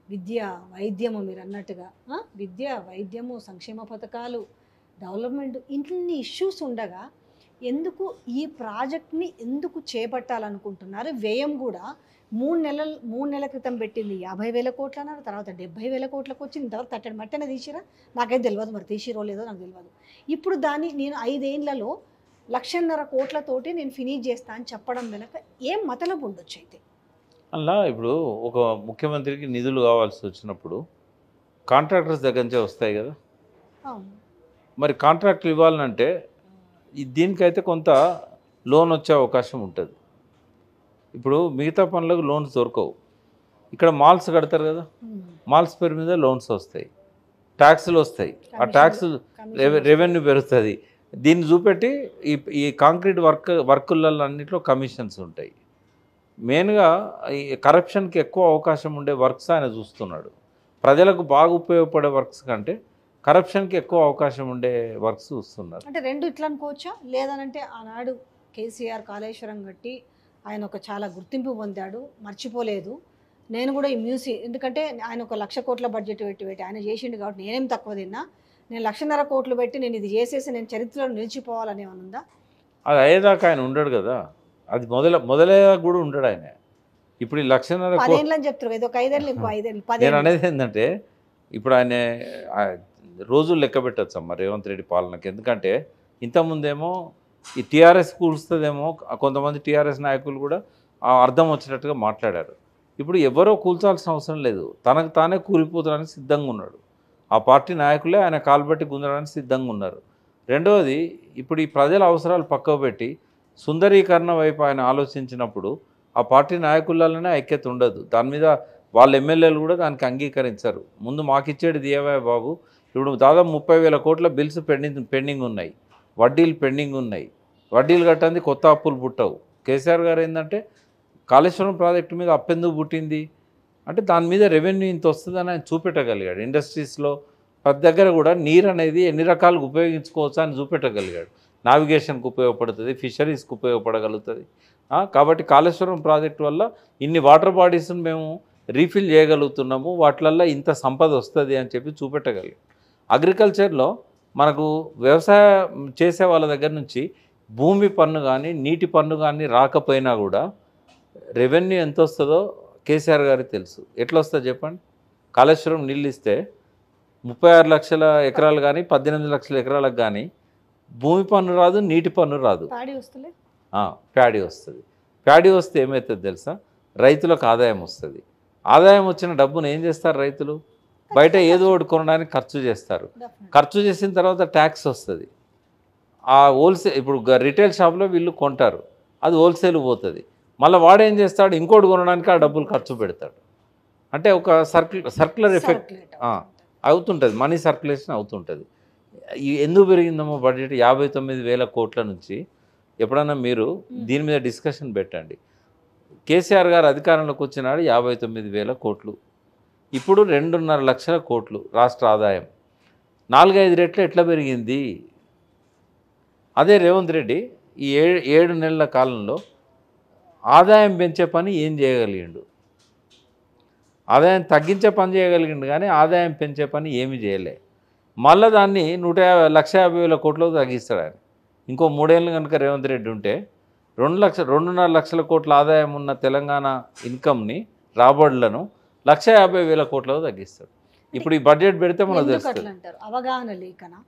విద్య, వైద్యము మీరన్నట్టుగా విద్య, వైద్యము, సంక్షేమ పథకాలు, డెవలప్మెంట్ ఇన్ని ఇష్యూస్ ఉండగా ఎందుకు ఈ ప్రాజెక్ట్‌ని ఎందుకు చేపట్టాలనుకుంటున్నారు? వ్యయం గూడా 3 నెలల క్రితం పెట్టింది 50,000 కోట్లన్నారు. తర్వాత 70,000 కోట్లకొచ్చింది. ఇంతవరకు తట్టడి మట్టనే తీసిర్రా? నాకైతే తెలవదు. మరి తీసిర్రో లేదో నాకు తెలవదు. ఇప్పుడు దాన్ని నేను 5 ఏండ్లలో 1,50,000 కోట్లతోటి నేను ఫినిష్ చేస్తా అని చెప్పడం వెనక ఏం మతలబు ఉండొచ్చయితే? అలా ఇప్పుడు ఒక ముఖ్యమంత్రికి నిధులు కావాల్సి వచ్చినప్పుడు కాంట్రాక్టర్స్ దగ్గర నుంచే వస్తాయి కదా. అవును. మరి కాంట్రాక్ట్లు ఇవ్వాలంటే దీనికైతే కొంత లోన్ వచ్చే అవకాశం ఉంటుంది. ఇప్పుడు మిగతా పనులకు లోన్స్ దొరకవు. ఇక్కడ మాల్స్ కడతారు కదా, హ్మ్. మాల్స్ పేరు మీద లోన్స్ వస్తాయి, ట్యాక్సులు వస్తాయి. ఆ ట్యాక్స్ రెవెన్యూ పెరుగుతుంది. దీన్ని చూపెట్టి ఈ ఈ కాంక్రీట్ వర్కులలో అన్నింటిలో కమిషన్స్ ఉంటాయి. మెయిన్గా ఈ కరప్షన్కి ఎక్కువ అవకాశం ఉండే వర్క్స్ ఆయన చూస్తున్నాడు. ప్రజలకు బాగా ఉపయోగపడే వర్క్స్ కంటే కరప్షన్కి ఎక్కువ అవకాశం ఉండే వర్క్స్ చూస్తున్నారు. అంటే 2 ఇట్లా అనుకోవచ్చా? లేదనంటే ఆనాడు కేసీఆర్ కాళేశ్వరం కట్టి ఆయన ఒక చాలా గుర్తింపు పొందాడు, మర్చిపోలేదు. నేను కూడా ఈ ఎందుకంటే ఆయన ఒక 1,00,000 కోట్ల బడ్జెట్ పెట్టి ఆయన చేసిండు కాబట్టి నేనేం తక్కువ తిన్నా, నేను 1,50,000 కోట్లు పెట్టి నేను ఇది చేసేసి నేను చరిత్రలో నిలిచిపోవాలని ఏమైనా ఉందా? అది అయ్యేదాకా ఆయన ఉండడు కదా. అది మొదలయ్యేదాకా కూడా ఉండడు ఆయన. ఇప్పుడు ఈ 1,50,000 10 అని చెప్తారు కదా, ఒక 5 ఏళ్ళు ఇంకో 5 ఏళ్ళు 10 నేను అనేది ఏంటంటే ఇప్పుడు ఆయన రోజులు లెక్క పెట్టచ్చమ్మా రేవంత్ రెడ్డి పాలనకి. ఎందుకంటే ఇంతకుముందేమో ఈ టీఆర్ఎస్ కూల్స్తుందేమో, కొంతమంది టీఆర్ఎస్ నాయకులు కూడా అర్థం వచ్చినట్టుగా మాట్లాడారు. ఇప్పుడు ఎవరో కూల్చాల్సిన అవసరం లేదు, తనకు తానే కూలిపోతానికి సిద్ధంగా ఉన్నాడు. ఆ పార్టీ నాయకులే ఆయన కాలుబట్టి గుంజడానికి సిద్ధంగా ఉన్నారు. రెండవది, ఇప్పుడు ఈ ప్రజల అవసరాలు పక్కకు పెట్టి సుందరీకరణ వైపు ఆయన ఆలోచించినప్పుడు ఆ పార్టీ నాయకులలోనే ఐక్యత ఉండదు. దాని మీద వాళ్ళ ఎమ్మెల్యేలు కూడా దానికి అంగీకరించారు. ముందు మాకిచ్చేది దియవా బాబు, ఇప్పుడు దాదాపు 30,000 కోట్ల బిల్స్ పెండింగ్ ఉన్నాయి, వడ్డీలు పెండింగ్ ఉన్నాయి. వడ్డీలు కట్టంది కొత్త అప్పులు పుట్టవు. కేసీఆర్ గారు ఏంటంటే కాళేశ్వరం ప్రాజెక్టు మీద అప్పెందుకు పుట్టింది అంటే దాని మీద రెవెన్యూ ఇంత వస్తుందని ఆయన చూపెట్టగలిగాడు. ఇండస్ట్రీస్లో ప్రతి దగ్గర కూడా నీరు అనేది ఎన్ని రకాలుగా ఉపయోగించుకోవచ్చా అని చూపెట్టగలిగాడు. నావిగేషన్కి ఉపయోగపడుతుంది, ఫిషరీస్కి ఉపయోగపడగలుగుతుంది. కాబట్టి కాళేశ్వరం ప్రాజెక్టు వల్ల ఇన్ని వాటర్ బాడీస్ని మేము రీఫిల్ చేయగలుగుతున్నాము, వాటిలల్లో ఇంత సంపద వస్తుంది అని చెప్పి చూపెట్టగలిగాం. అగ్రికల్చర్లో మనకు వ్యవసాయం చేసే వాళ్ళ దగ్గర నుంచి భూమి పన్ను కానీ నీటి పన్ను కానీ రాకపోయినా కూడా రెవెన్యూ ఎంత వస్తుందో కేసీఆర్ గారికి తెలుసు. ఎట్లా వస్తుందో చెప్పండి. కాళేశ్వరం నీళ్ళు ఇస్తే 36 లక్షల ఎకరాలు కానీ 18 లక్షల ఎకరాలకు కానీ భూమి పన్ను రాదు, నీటి పన్ను రాదు, ప్యాడీ వస్తుంది. ప్యాడీ వస్తే ఏమవుతుంది తెలుసా, రైతులకు ఆదాయం వస్తుంది. ఆదాయం వచ్చిన డబ్బును ఏం చేస్తారు రైతులు, బయట ఏదో ఒకటి కొనడానికి ఖర్చు చేస్తారు. ఖర్చు చేసిన తర్వాత ట్యాక్స్ వస్తుంది. ఆ హోల్సేల్ ఇప్పుడు రిటైల్ షాప్లో వీళ్ళు కొంటారు, అది హోల్సేల్ పోతుంది. మళ్ళీ వాడేం చేస్తాడు, ఇంకోటి కొనడానికి ఆ డబ్బులు ఖర్చు పెడతాడు. అంటే ఒక సర్క్యులర్ ఎఫెక్ట్ అవుతుంటుంది, మనీ సర్క్యులేషన్ అవుతుంటుంది. ఎందుకు పెరిగిందమ్మో బడ్జెట్ 59,000 కోట్ల నుంచి? ఎప్పుడన్నా మీరు దీని మీద డిస్కషన్ పెట్టండి. కేసీఆర్ గారు అధికారంలోకి వచ్చినాడు 59,000 కోట్లు, ఇప్పుడు 2.5 లక్షల కోట్లు రాష్ట్ర ఆదాయం. 4-5 రెట్లు ఎట్లా పెరిగింది? అదే రేవంత్ రెడ్డి ఈ 7 నెలల కాలంలో ఆదాయం పెంచే పని ఏం చేయగలిగిండు? ఆదాయం తగ్గించే పని చేయగలిగిండు కానీ ఆదాయం పెంచే పని ఏమీ చేయలే. మళ్ళీ దాన్ని 1,50,000 కోట్లకు తగ్గిస్తాడు ఆయన. ఇంకో 3 ఏళ్ళు కనుక రేవంత్ రెడ్డి ఉంటే 2.5 లక్షల కోట్ల ఆదాయం ఉన్న తెలంగాణ ఇన్కమ్ని, రాబడులను 1,50,000 కోట్లకు తగ్గిస్తాడు. ఇప్పుడు ఈ బడ్జెట్ పెడితే మనకు తెలుస్తుంది. అవగాహన లేకనా,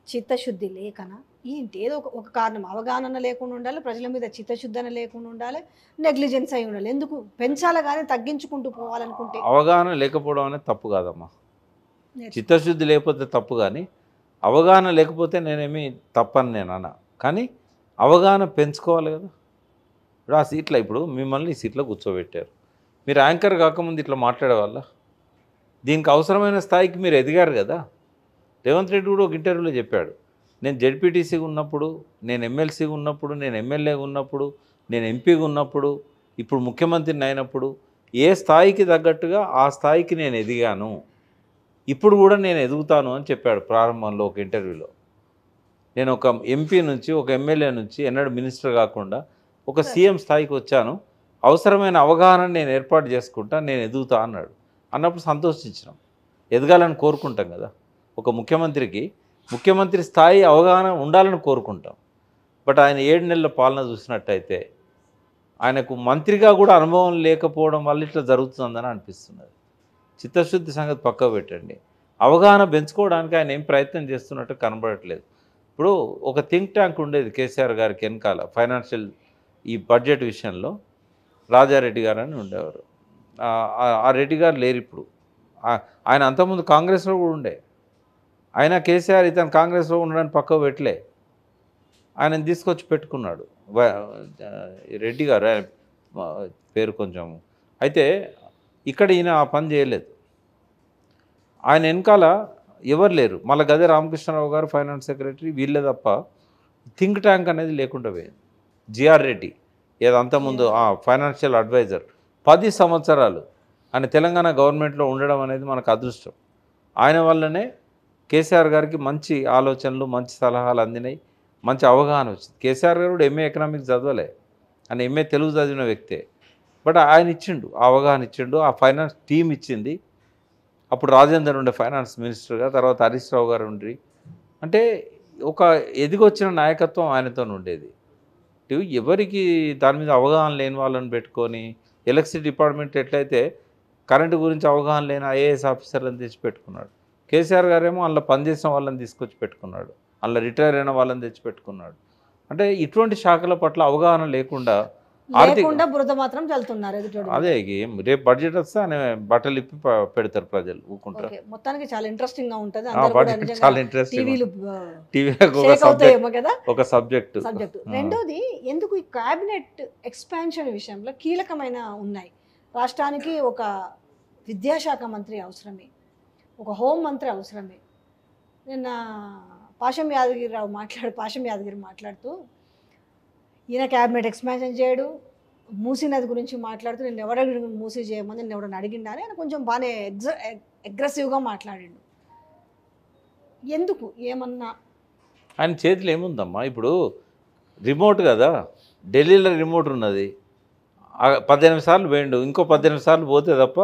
చిత్తశుద్ధి లేకనా, ఏంటి? ఏదో ఒక కారణం. అవగాహన లేకుండా ఉండాలి, ప్రజల మీద చిత్తశుద్ధి లేకుండా ఉండాలి, నెగ్లిజెన్స్ అయి ఉండాలి. ఎందుకు పెంచాలి కానీ తగ్గించుకుంటూ పోవాలనుకుంటే? అవగాహన లేకపోవడం అనేది తప్పు కాదమ్మా, చిత్తశుద్ధి లేకపోతే తప్పు. కానీ అవగాహన లేకపోతే నేనేమి తప్పని నేను అన్నా, కానీ అవగాహన పెంచుకోవాలి కదా. ఇప్పుడు ఆ సీట్లో, ఇప్పుడు మిమ్మల్ని ఈ సీట్లో కూర్చోబెట్టారు, మీరు యాంకర్ కాకముందు ఇట్లా మాట్లాడేవాళ్ళ? దీనికి అవసరమైన స్థాయికి మీరు ఎదిగారు కదా. రేవంత్ రెడ్డి కూడా ఒక ఇంటర్వ్యూలో చెప్పాడు, నేను జెడ్పీటీసీగా ఉన్నప్పుడు, నేను ఎమ్మెల్సీగా ఉన్నప్పుడు, నేను ఎమ్మెల్యేగా ఉన్నప్పుడు, నేను ఎంపీగా ఉన్నప్పుడు, ఇప్పుడు ముఖ్యమంత్రిని అయినప్పుడు ఏ స్థాయికి తగ్గట్టుగా ఆ స్థాయికి నేను ఎదిగాను, ఇప్పుడు కూడా నేను ఎదుగుతాను అని చెప్పాడు ప్రారంభంలో ఒక ఇంటర్వ్యూలో. నేను ఒక ఎంపీ నుంచి, ఒక ఎమ్మెల్యే నుంచి ఎన్నడూ మినిస్టర్ కాకుండా ఒక సీఎం స్థాయికి వచ్చాను, అవసరమైన అవగాహన నేను ఏర్పాటు చేసుకుంటా, నేను ఎదుగుతా అన్నాడు. అన్నప్పుడు సంతోషించినాం. ఎదగాలని కోరుకుంటాం కదా. ఒక ముఖ్యమంత్రికి ముఖ్యమంత్రి స్థాయి అవగాహన ఉండాలని కోరుకుంటాం. బట్ ఆయన 7 నెలల పాలన చూసినట్టయితే ఆయనకు మంత్రిగా కూడా అనుభవం లేకపోవడం వల్ల ఇట్లా జరుగుతుందని అనిపిస్తున్నది. చిత్తశుద్ధి సంగతి పక్కకు పెట్టండి, అవగాహన పెంచుకోవడానికి ఆయన ఏం ప్రయత్నం చేస్తున్నట్టు కనబడట్లేదు. ఇప్పుడు ఒక థింక్ ట్యాంక్ ఉండేది కేసీఆర్ గారికి వెనకాల ఫైనాన్షియల్ ఈ బడ్జెట్ విషయంలో, రాజారెడ్డి గారు అని ఉండేవారు. ఆ రెడ్డి గారు లేరు ఇప్పుడు. ఆయన అంతకుముందు కాంగ్రెస్లో కూడా ఉండే. అయినా కేసీఆర్ ఇతను కాంగ్రెస్లో ఉండడానికి పక్కకు పెట్టలే, ఆయనను తీసుకొచ్చి పెట్టుకున్నాడు. రెడ్డి గారు ఆయన పేరు కొంచెం. అయితే ఇక్కడ ఈయన ఆ పని చేయలేదు. ఆయన వెనకాల ఎవరు లేరు. మళ్ళీ గదే రామకృష్ణారావు గారు ఫైనాన్స్ సెక్రటరీ, వీళ్ళే తప్ప థింక్ ట్యాంక్ అనేది లేకుండా పోయింది. జిఆర్ రెడ్డి ఏదో అంతకుముందు ఫైనాన్షియల్ అడ్వైజర్ 10 సంవత్సరాలు ఆయన తెలంగాణ గవర్నమెంట్లో ఉండడం అనేది మనకు అదృష్టం. ఆయన వల్లనే కేసీఆర్ గారికి మంచి ఆలోచనలు, మంచి సలహాలు అందినాయి, మంచి అవగాహన వచ్చింది. కేసీఆర్ గారు కూడా ఎంఏ ఎకనామిక్స్ చదవలే, ఆయన ఎంఏ తెలుగు చదివిన వ్యక్తే. బట్ ఆయన ఇచ్చిండు, ఆ అవగాహన ఇచ్చిండు, ఆ ఫైనాన్స్ టీం ఇచ్చింది. అప్పుడు రాజేందర్ ఉండే ఫైనాన్స్ మినిస్టర్గా, తర్వాత హరీష్ రావు గారు ఉండి, అంటే ఒక ఎదిగొచ్చిన నాయకత్వం ఆయనతో ఉండేది. ఎవరికి దాని మీద అవగాహన లేని వాళ్ళని పెట్టుకొని, ఎలక్ట్రిసిటీ డిపార్ట్మెంట్ ఎట్లయితే కరెంటు గురించి అవగాహన లేని ఐఏఎస్ ఆఫీసర్లను తెచ్చి పెట్టుకున్నాడు, కేసీఆర్ గారేమో అందులో పనిచేసిన వాళ్ళని తీసుకొచ్చి పెట్టుకున్నాడు, అందులో రిటైర్ అయిన వాళ్ళని తెచ్చి పెట్టుకున్నాడు. అంటే ఇటువంటి శాఖల పట్ల అవగాహన లేకుండా బురద మాత్రం చల్లుతున్నారు ఎదుటోడు. అదే రేపు బడ్జెట్ వస్తే ఆయన బట్టలు ఇప్పి పెడతారు, ప్రజలు ఊకుంటారు. మొత్తానికి చాలా ఇంట్రెస్టింగ్ గా ఉంటుంది. చాలా ఇంట్రెస్టింగ్, ఒక సబ్జెక్ట్. రెండోది, ఎందుకు ఈ క్యాబినెట్ ఎక్స్పాన్షన్ విషయంలో కీలకమైన ఉన్నాయి. రాష్ట్రానికి ఒక విద్యాశాఖ మంత్రి అవసరమే, ఒక హోం మంత్రి అవసరమే. నిన్న పాషం యాదగిరి మాట్లాడుతూ ఈయన క్యాబినెట్ ఎక్స్పాన్షన్ చేయడు, మూసీ నది గురించి మాట్లాడుతూ నేను ఎవరు మూసీ చేయమని నేను ఎవరైనా అడిగిండా అని ఆయన కొంచెం బాగానే అగ్రెసివ్గా మాట్లాడిండు. ఎందుకు, ఏమన్నా ఆయన చేతిలో ఏముందమ్మా? ఇప్పుడు రిమోట్ కదా, ఢిల్లీలో రిమోట్ ఉన్నది. 18 సార్లు పోయిండు, ఇంకో 18 సార్లు పోతే తప్ప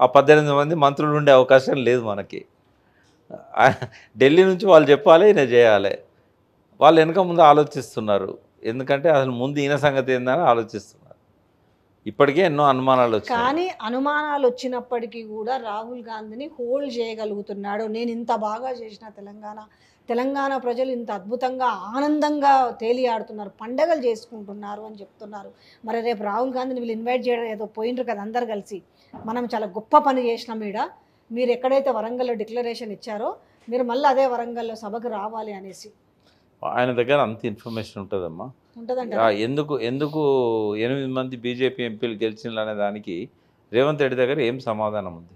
ఆ 18 మంది మంత్రులు ఉండే అవకాశం లేదు మనకి. ఢిల్లీ నుంచి వాళ్ళు చెప్పాలి, ఈయన చేయాలి. వాళ్ళు వెనక ముందు ఆలోచిస్తున్నారు, ఎందుకంటే అసలు ముందు ఈయన సంగతి ఏందని ఆలోచిస్తున్నారు. ఇప్పటికే ఎన్నో అనుమానాలు వచ్చాయి. కానీ అనుమానాలు వచ్చినప్పటికీ కూడా రాహుల్ గాంధీని హోల్డ్ చేయగలుగుతున్నాడు. నేను ఇంత బాగా చేసిన తెలంగాణ ప్రజలు ఇంత అద్భుతంగా ఆనందంగా తేలియాడుతున్నారు, పండగలు చేసుకుంటున్నారు అని చెప్తున్నారు. మరి రేపు రాహుల్ గాంధీని వీళ్ళు ఇన్వైట్ చేయడం ఏదో పోయిండ్రు కదా అందరు కలిసి, మనం చాలా గొప్ప పని చేసినాం ఈడ, మీరు ఎక్కడైతే వరంగల్లో డిక్లరేషన్ ఇచ్చారో మీరు మళ్ళీ అదే వరంగల్లో సభకు రావాలి అనేసి. ఆయన దగ్గర అంత ఇన్ఫర్మేషన్ ఉంటుందమ్మా. ఎందుకు 8 మంది బీజేపీ ఎంపీలు గెలిచిండ్రు అనే దానికి రేవంత్ రెడ్డి దగ్గర ఏం సమాధానం ఉంది?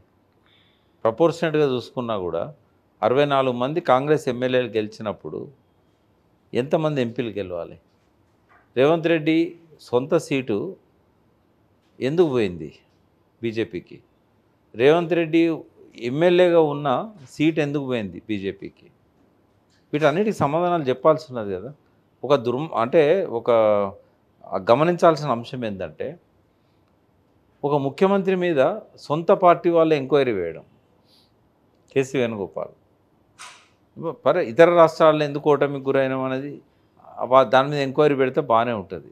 ప్రపోర్షనేట్గా చూసుకున్నా కూడా 64 మంది కాంగ్రెస్ ఎమ్మెల్యేలు గెలిచినప్పుడు ఎంతమంది ఎంపీలు గెలవాలి? రేవంత్ రెడ్డి సొంత సీటు ఎందుకు పోయింది బీజేపీకి? రేవంత్ రెడ్డి ఎమ్మెల్యేగా ఉన్న సీట్ ఎందుకు పోయింది బీజేపీకి? వీటన్నిటికి సమాధానాలు చెప్పాల్సి ఉన్నది కదా. ఒక గమనించాల్సిన అంశం ఏంటంటే, ఒక ముఖ్యమంత్రి మీద సొంత పార్టీ వాళ్ళు ఎంక్వైరీ వేయడం, కేసీ వేణుగోపాల్ ఇతర రాష్ట్రాల్లో ఎందుకు ఓటమికి గురైనాం అనేది దాని మీద ఎంక్వైరీ పెడితే బాగానే ఉంటుంది.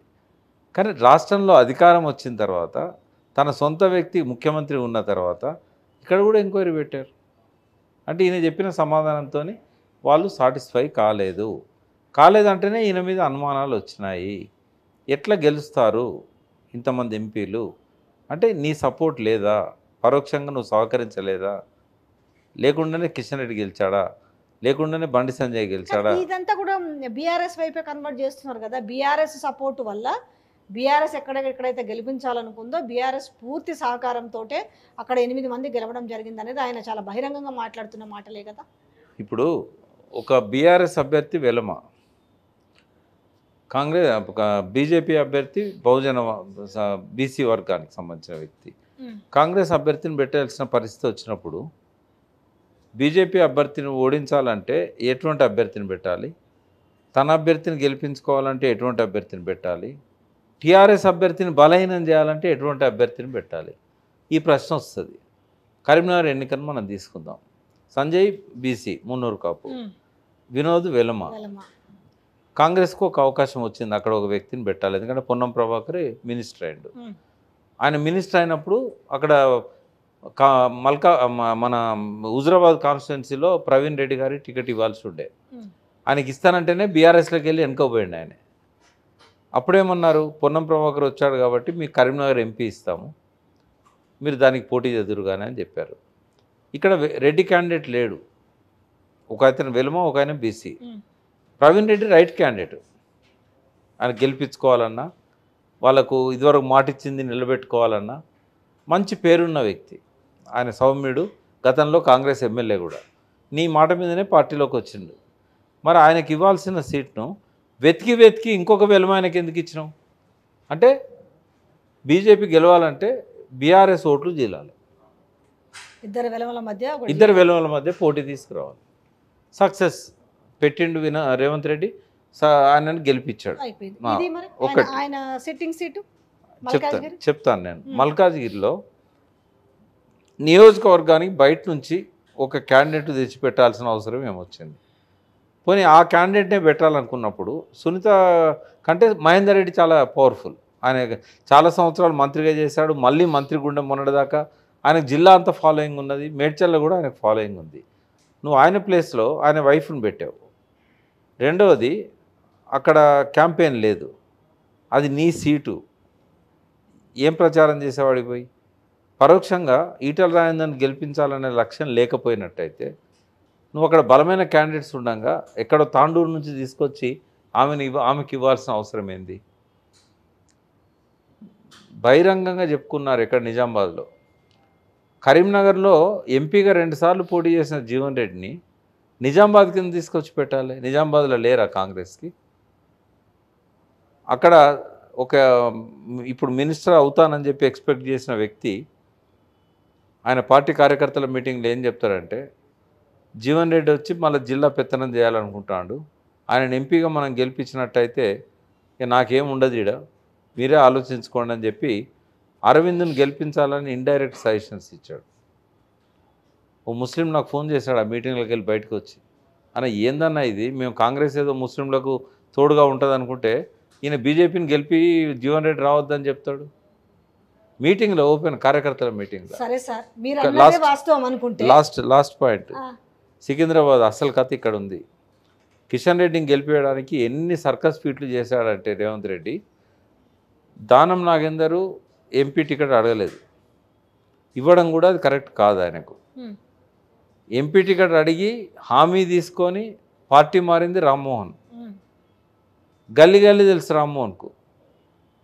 కానీ రాష్ట్రంలో అధికారం వచ్చిన తర్వాత, తన సొంత వ్యక్తి ముఖ్యమంత్రి ఉన్న తర్వాత ఇక్కడ కూడా ఎంక్వైరీ పెట్టారు. అంటే ఈయన చెప్పిన సమాధానంతో వాళ్ళు సాటిస్ఫై కాలేదంటేనే ఈయన మీద అనుమానాలు వచ్చినాయి. ఎట్లా గెలుస్తారు ఇంతమంది ఎంపీలు? అంటే నీ సపోర్ట్ లేదా, పరోక్షంగా నువ్వు సహకరించలేదా, లేకుండానే కిషన్ రెడ్డి గెలిచాడా, లేకుండానే బండి సంజయ్ గెలిచాడా? ఇదంతా కూడా బీఆర్ఎస్ వైపే కన్వర్ట్ చేస్తున్నారు కదా. బీఆర్ఎస్ సపోర్ట్ వల్ల బీఆర్ఎస్ ఎక్కడైతే గెలిపించాలనుకుందో బీఆర్ఎస్ పూర్తి సహకారంతో అక్కడ 8 మంది గెలవడం జరిగింది అనేది ఆయన చాలా బహిరంగంగా మాట్లాడుతున్న మాటలే కదా. ఇప్పుడు ఒక బీఆర్ఎస్ అభ్యర్థి వెలమ, బీజేపీ అభ్యర్థి బహుజన బీసీ వర్గానికి సంబంధించిన వ్యక్తి. కాంగ్రెస్ అభ్యర్థిని పెట్టాల్సిన పరిస్థితి వచ్చినప్పుడు బీజేపీ అభ్యర్థిని ఓడించాలంటే ఎటువంటి అభ్యర్థిని పెట్టాలి? తన అభ్యర్థిని గెలిపించుకోవాలంటే ఎటువంటి అభ్యర్థిని పెట్టాలి? టీఆర్ఎస్ అభ్యర్థిని బలహీనం చేయాలంటే ఎటువంటి అభ్యర్థిని పెట్టాలి? ఈ ప్రశ్న వస్తుంది. కరీంనగర్ ఎన్నికను మనం తీసుకుందాం. సంజయ్ బీసీ మున్నూరు కాపు, వినోద్ వెలమ. కాంగ్రెస్కు ఒక అవకాశం వచ్చింది, అక్కడ ఒక వ్యక్తిని పెట్టాలి, ఎందుకంటే పొన్నం ప్రభాకర్ మినిస్టర్ అయ్యిండు. ఆయన మినిస్టర్ అయినప్పుడు అక్కడ మన హుజరాబాద్ కాన్స్టిట్యున్సీలో ప్రవీణ్ రెడ్డి గారి టికెట్ ఇవ్వాల్సి ఉండే. ఆయనకి ఇస్తానంటేనే బీఆర్ఎస్లోకి వెళ్ళి వెనుకపోయిండు ఆయన. అప్పుడేమన్నారు, పొన్నం ప్రభాకర్ వచ్చాడు కాబట్టి మీకు కరీంనగర్ ఎంపీ ఇస్తాము, మీరు దానికి పోటీ ఎదురుగానే అని చెప్పారు. ఇక్కడ రెడ్డి క్యాండిడేట్ లేడు, ఒక అతను వెలుమ, ఒక ఆయన BC. Praveen Reddy right candidate, ఆయన గెలిపించుకోవాలన్నా, వాళ్ళకు ఇదివరకు మాట ఇచ్చింది నిలబెట్టుకోవాలన్నా మంచి పేరున్న వ్యక్తి. ఆయన సౌమ్యుడు, గతంలో కాంగ్రెస్ ఎమ్మెల్యే కూడా. నీ మాట మీదనే పార్టీలోకి వచ్చిండు. మరి ఆయనకి ఇవ్వాల్సిన సీట్ను వెతికి ఇంకొక వెలుమ ఆయనకి ఎందుకు ఇచ్చినావు అంటే, బీజేపీ గెలవాలంటే బీఆర్ఎస్ ఓట్లు జీలాలి, ఇద్దరు వెలుమల మధ్య పోటీ తీసుకురావాలి. సక్సెస్ పెట్టిండు రేవంత్ రెడ్డి, ఆయనను గెలిపించాడు. చెప్తాను నేను. మల్కాజ్గిరిలో నియోజకవర్గానికి బయట నుంచి ఒక క్యాండిడేట్ తెచ్చిపెట్టాల్సిన అవసరం ఏమొచ్చింది? పోనీ ఆ క్యాండిడేట్నే పెట్టాలనుకున్నప్పుడు సునీత కంటే మహేందర్ రెడ్డి చాలా పవర్ఫుల్. ఆయన చాలా సంవత్సరాలు మంత్రిగా చేశాడు, మళ్ళీ మంత్రి గుండె మొన్నటిదాకా. ఆయనకు జిల్లా అంతా ఫాలోయింగ్ ఉన్నది, మేడ్చల్లో కూడా ఆయనకు ఫాలోయింగ్ ఉంది. నువ్వు ఆయన ప్లేస్లో ఆయన వైఫ్ని పెట్టావు. రెండవది, అక్కడ క్యాంపెయిన్ లేదు, అది నీ సీటు. ఏం ప్రచారం చేసేవాడికి పోయి పరోక్షంగా ఈటల రాజేందర్ని గెలిపించాలనే లక్ష్యం లేకపోయినట్టయితే నువ్వు అక్కడ బలమైన క్యాండిడేట్స్ ఉండగా ఎక్కడో తాండూరు నుంచి తీసుకొచ్చి ఆమెకి ఇవ్వాల్సిన అవసరం ఏంది? బహిరంగంగా చెప్పుకున్నారు ఇక్కడ నిజామాబాద్లో. కరీంనగర్లో ఎంపీగా 2 సార్లు పోటీ చేసిన జీవన్ రెడ్డిని నిజామాబాద్ కింద తీసుకొచ్చి పెట్టాలి. నిజామాబాద్లో లేరా కాంగ్రెస్కి? అక్కడ ఒక ఇప్పుడు మినిస్టర్ అవుతానని చెప్పి ఎక్స్పెక్ట్ చేసిన వ్యక్తి ఆయన పార్టీ కార్యకర్తల మీటింగ్లో ఏం చెప్తారంటే, జీవన్ రెడ్డి వచ్చి మళ్ళీ జిల్లా పెత్తనం చేయాలనుకుంటాడు, ఆయన ఎంపీగా మనం గెలిపించినట్టయితే నాకేం ఉండదు, ఈడ మీరే ఆలోచించుకోండి అని చెప్పి అరవింద్ని గెలిపించాలని ఇండైరెక్ట్ సజెషన్స్ ఇచ్చాడు. ఓ ముస్లిం నాకు ఫోన్ చేశాడు ఆ మీటింగ్లోకి వెళ్ళి బయటకు వచ్చి, అన్న ఏందన్నా ఇది, మేము కాంగ్రెస్ ఏదో ముస్లింలకు తోడుగా ఉంటుంది అనుకుంటే ఈయన బీజేపీని గెలిపి జీవన్ రెడ్డి రావద్దని చెప్తాడు. మీటింగ్లో ఓపెన్ కార్యకర్తల మీటింగ్లో. లాస్ట్ పాయింట్, సికింద్రాబాద్ అసలు కథ ఇక్కడ ఉంది. కిషన్ రెడ్డిని గెలిపేయడానికి ఎన్ని సర్కస్ ఫీట్లు చేశాడంటే రేవంత్ రెడ్డి, దానం నాగేందరు ఎంపీ టికెట్ అడగలేదు, ఇవ్వడం కూడా అది కరెక్ట్ కాదు. ఆయనకు ఎంపీ టికెట్ అడిగి హామీ తీసుకొని పార్టీ మారింది రామ్మోహన్. గల్లీ తెలుసు రామ్మోహన్కు,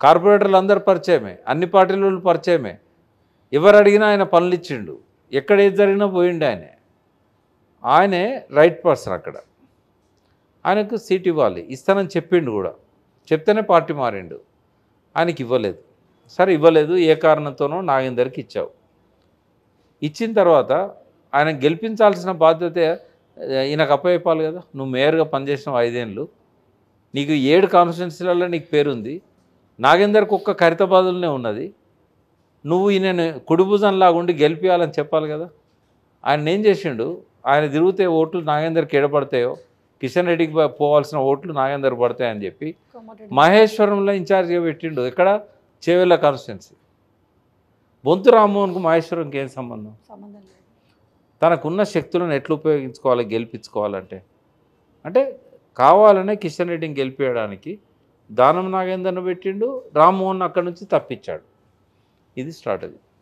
కార్పొరేటర్లు అందరు పరిచయమే, అన్ని పార్టీల పరిచయమే. ఎవరు అడిగినా ఆయన పనులు ఇచ్చిండు, ఎక్కడ ఏది జరిగినా పోయిండు. ఆయనే రైట్ పర్సన్. అక్కడ ఆయనకు సీట్ ఇవ్వాలి, ఇస్తానని చెప్పిండు కూడా, చెప్తేనే పార్టీ మారిండు. ఆయనకి ఇవ్వలేదు. సరే ఇవ్వలేదు, ఏ కారణంతోనో నాగేందర్కి ఇచ్చావు. ఇచ్చిన తర్వాత ఆయన గెలిపించాల్సిన బాధ్యత ఈయనకు అప్పచెప్పాలి కదా. నువ్వు మేయర్గా పనిచేసినావు 5 ఏళ్ళు, నీకు 7 కాన్స్టిట్యున్సీలలో నీకు పేరుంది, నాగేందర్కి ఒక్క ఖైరతాబాదులోనే ఉన్నది. నువ్వు ఈయన కుడిభుజంలాగా ఉండి గెలిపించాలని చెప్పాలి కదా. ఆయన ఏం చేసిండు, ఆయన తిరిగితే ఓట్లు నాగేందర్కి ఎడపడతాయో, కిషన్ రెడ్డికి పోవాల్సిన ఓట్లు నాగేందర్ పడతాయని చెప్పి మహేశ్వరంలో ఇన్ఛార్జ్గా పెట్టిండు. ఎక్కడ? చేవెళ్ళ కాన్స్టిట్యున్సీ. బొంతు రామ్మోహన్కు మహేశ్వరంకి ఏం సంబంధం? తనకున్న శక్తులను ఎట్లా ఉపయోగించుకోవాలి గెలిపించుకోవాలంటే, అంటే కావాలనే కిషన్ రెడ్డిని గెలిపేయడానికి దానం నాగేందర్ను పెట్టిండు, రామ్మోహన్ అక్కడి నుంచి తప్పించాడు. ఇది స్ట్రాటజీ.